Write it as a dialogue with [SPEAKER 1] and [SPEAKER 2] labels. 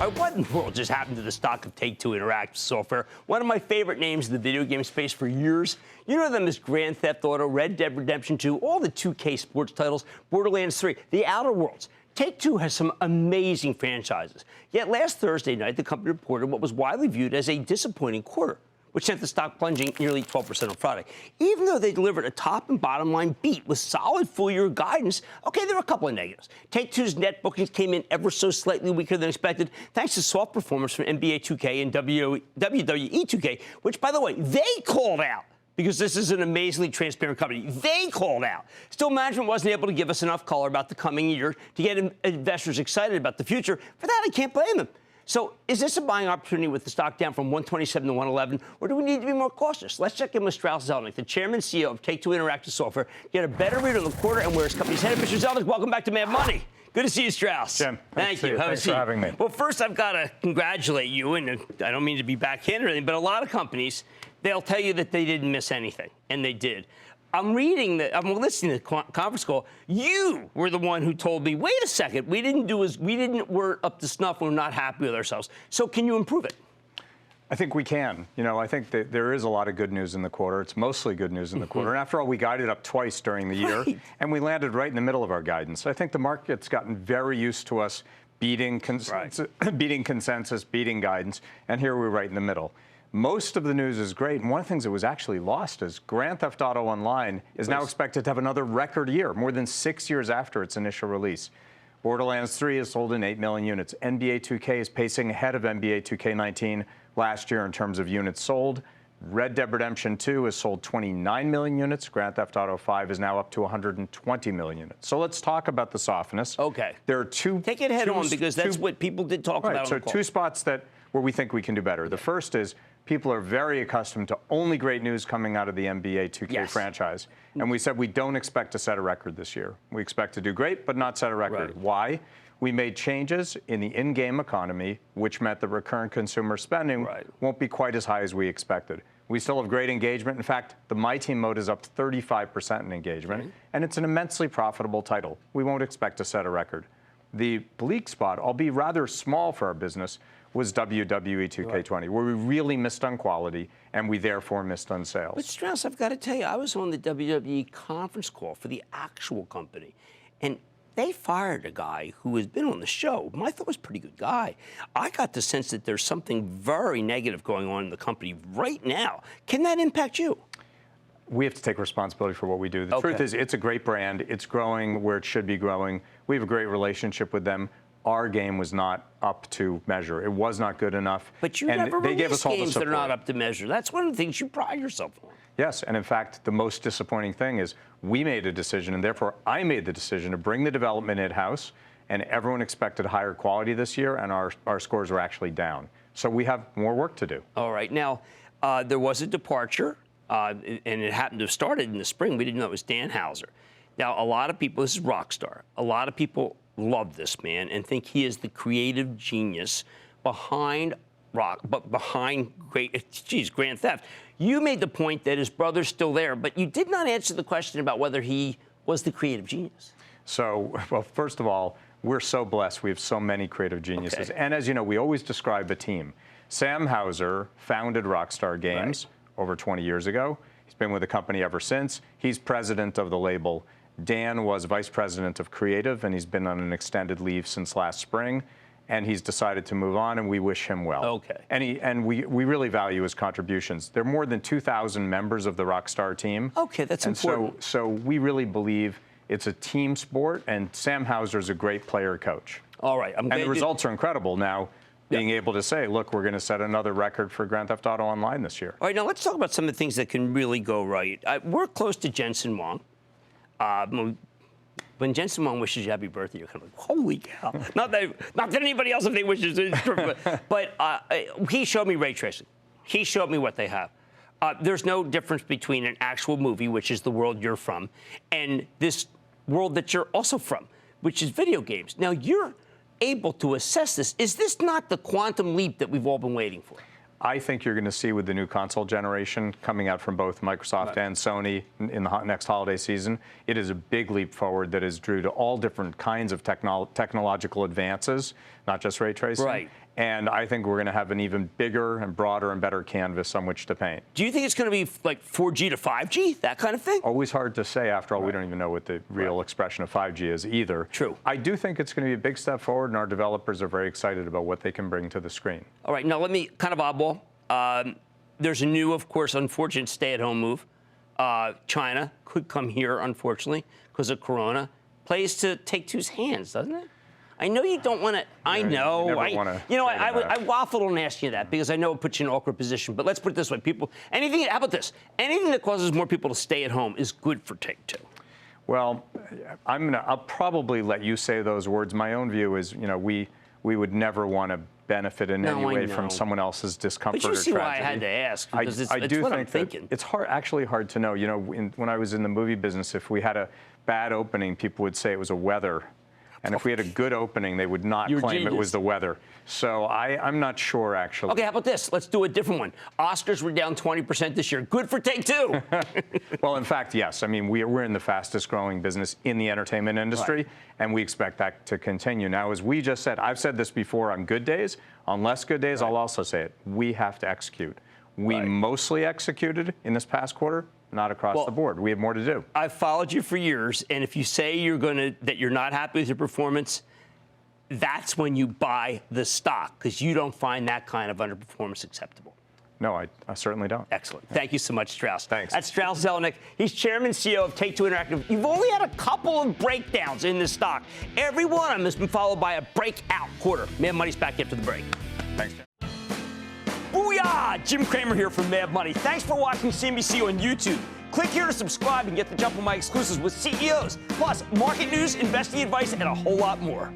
[SPEAKER 1] All right, what in the world just happened to the stock of Take-Two Interactive Software? One of my favorite names in the video game space for years. You know them as Grand Theft Auto, Red Dead Redemption 2, all the 2K sports titles, Borderlands 3, The Outer Worlds. Take-Two has some amazing franchises. Yet last Thursday night, the company reported what was widely viewed as a disappointing quarter, which sent the stock plunging nearly 12% on Friday. Even though they delivered a top and bottom line beat with solid full-year guidance, okay, there are a couple of negatives. Take-Two's net bookings came in ever so slightly weaker than expected, thanks to soft performance from NBA 2K and WWE 2K, which, by the way, they called out. Because this is an amazingly transparent company. They called out. Still, management wasn't able to give us enough color about the coming year to get investors excited about the future. For that, I can't blame them. So is this a buying opportunity with the stock down from 127 to 111, or do we need to be more cautious? Let's check in with Strauss Zelnick, the chairman and CEO of Take-Two Interactive Software, get a better read on the quarter and where his company's headed. Mr. Zelnick, welcome back to Mad Money. Good to see you, Strauss.
[SPEAKER 2] Jim,
[SPEAKER 1] thank you.
[SPEAKER 2] Thanks for having me.
[SPEAKER 1] Well, first, I've got to congratulate you, and I don't mean to be backhanded or anything, but a lot of companies, they'll tell you that they didn't miss anything, and they did. I'm listening to the conference call. You were the one who told me, wait a second, we're up to snuff, we're not happy with ourselves. So can you improve it?
[SPEAKER 2] I think we can. You know, I think that there is a lot of good news in the quarter. It's mostly good news in the quarter. And after all, we guided up twice during the year, and we landed right in the middle of our guidance. I think the market's gotten very used to us beating consensus, beating guidance, and here we're right in the middle. Most of the news is great, and one of the things that was actually lost is Grand Theft Auto Online is now expected to have another record year, more than 6 years after its initial release. Borderlands 3 has sold in 8 million units. NBA 2K is pacing ahead of NBA 2K19 last year in terms of units sold. Red Dead Redemption 2 has sold 29 million units. Grand Theft Auto 5 is now up to 120 million units. So let's talk about the softness.
[SPEAKER 1] Okay.
[SPEAKER 2] There are two...
[SPEAKER 1] Take it head on, because that's what people did talk about.
[SPEAKER 2] So two spots where we think we can do better. The first is people are very accustomed to only great news coming out of the NBA 2K franchise. And we said we don't expect to set a record this year. We expect to do great, but not set a record. Right. Why? We made changes in the in-game economy, which meant the recurrent consumer spending won't be quite as high as we expected. We still have great engagement. In fact, the My Team mode is up to 35% in engagement, and it's an immensely profitable title. We won't expect to set a record. The bleak spot, albeit rather small for our business, was WWE 2K20, where we really missed on quality, and we therefore missed on sales.
[SPEAKER 1] But Strauss, I've got to tell you, I was on the WWE conference call for the actual company, and they fired a guy who has been on the show, whom I thought was a pretty good guy. I got the sense that there's something very negative going on in the company right now. Can that impact you?
[SPEAKER 2] We have to take responsibility for what we do. The truth is, it's a great brand. It's growing where it should be growing. We have a great relationship with them. Our game was not up to measure. It was not good enough.
[SPEAKER 1] But you never release games that are not up to measure. That's one of the things you pride yourself on.
[SPEAKER 2] Yes, and in fact, the most disappointing thing is we made a decision, and therefore I made the decision to bring the development in-house, and everyone expected higher quality this year, and our scores were actually down. So we have more work to do.
[SPEAKER 1] All right. Now, there was a departure, and it happened to have started in the spring. We didn't know it was Dan Houser. Now, a lot of people, this is Rockstar, a lot of people love this man and think he is the creative genius behind Grand Theft. You made the point that his brother's still there, but you did not answer the question about whether he was the creative genius.
[SPEAKER 2] So, well, first of all, we're so blessed. We have so many creative geniuses. And as you know, we always describe a team. Sam Houser founded Rockstar Games over 20 years ago. He's been with the company ever since. He's president of the label. Dan was vice president of creative, and he's been on an extended leave since last spring. And he's decided to move on, and we wish him well.
[SPEAKER 1] Okay.
[SPEAKER 2] And we really value his contributions. There are more than 2,000 members of the Rockstar team.
[SPEAKER 1] Okay, that's important.
[SPEAKER 2] So we really believe it's a team sport, and Sam Houser is a great player-coach.
[SPEAKER 1] All right.
[SPEAKER 2] And the results are incredible now. Being able to say, look, we're going to set another record for Grand Theft Auto Online this year.
[SPEAKER 1] All right, now let's talk about some of the things that can really go right. We're close to Jensen Huang. When Jensen Huang wishes you happy birthday, you're kind of like, holy cow. Not that anybody else, if they wishes, but he showed me ray tracing. He showed me what they have. There's no difference between an actual movie, which is the world you're from, and this world that you're also from, which is video games. Now, you're able to assess this. Is this not the quantum leap that we've all been waiting for?
[SPEAKER 2] I think you're going to see with the new console generation coming out from both Microsoft and Sony in the next holiday season, it is a big leap forward that is due to all different kinds of technological advances, not just ray tracing.
[SPEAKER 1] Right.
[SPEAKER 2] And I think we're going to have an even bigger and broader and better canvas on which to paint.
[SPEAKER 1] Do you think it's going to be like 4G to 5G, that kind of thing?
[SPEAKER 2] Always hard to say. After all, we don't even know what the real expression of 5G is either.
[SPEAKER 1] True.
[SPEAKER 2] I do think it's going to be a big step forward, and our developers are very excited about what they can bring to the screen.
[SPEAKER 1] All right, now let me kind of oddball. There's a new, of course, unfortunate stay-at-home move. China could come here, unfortunately, because of Corona. Plays to Take-Two's hands, doesn't it? I know you don't want to. I know. I waffled on asking you that because I know it puts you in an awkward position. But let's put it this way: people, anything. How about this? Anything that causes more people to stay at home is good for Take-Two.
[SPEAKER 2] Well, I'll probably let you say those words. My own view is, we would never want to benefit in any way from someone else's discomfort or tragedy.
[SPEAKER 1] But you see why I had to ask, because it's what I'm thinking.
[SPEAKER 2] It's actually hard to know. When I was in the movie business, if we had a bad opening, people would say it was a weather. And if we had a good opening, they would not claim it was the weather. So I'm not sure, actually.
[SPEAKER 1] Okay, how about this? Let's do a different one. Oscars were down 20% this year. Good for Take-Two.
[SPEAKER 2] Well, in fact, yes. I mean, we're in the fastest growing business in the entertainment industry, and we expect that to continue. Now, as we just said, I've said this before on good days. On less good days, I'll also say it. We have to execute. We mostly executed in this past quarter. Not across the board. We have more to do.
[SPEAKER 1] I've followed you for years, and if you say that you're not happy with your performance, that's when you buy the stock, because you don't find that kind of underperformance acceptable.
[SPEAKER 2] No, I certainly don't.
[SPEAKER 1] Excellent. Thank you so much, Strauss.
[SPEAKER 2] Thanks.
[SPEAKER 1] That's Strauss Zelnick. He's chairman and CEO of Take-Two Interactive. You've only had a couple of breakdowns in this stock. Every one of them has been followed by a breakout quarter. Mad Money's back after the break.
[SPEAKER 2] Thanks.
[SPEAKER 1] Booyah! Jim Cramer here from Mad Money. Thanks for watching CNBC on YouTube. Click here to subscribe and get the jump on my exclusives with CEOs, plus market news, investing advice, and a whole lot more.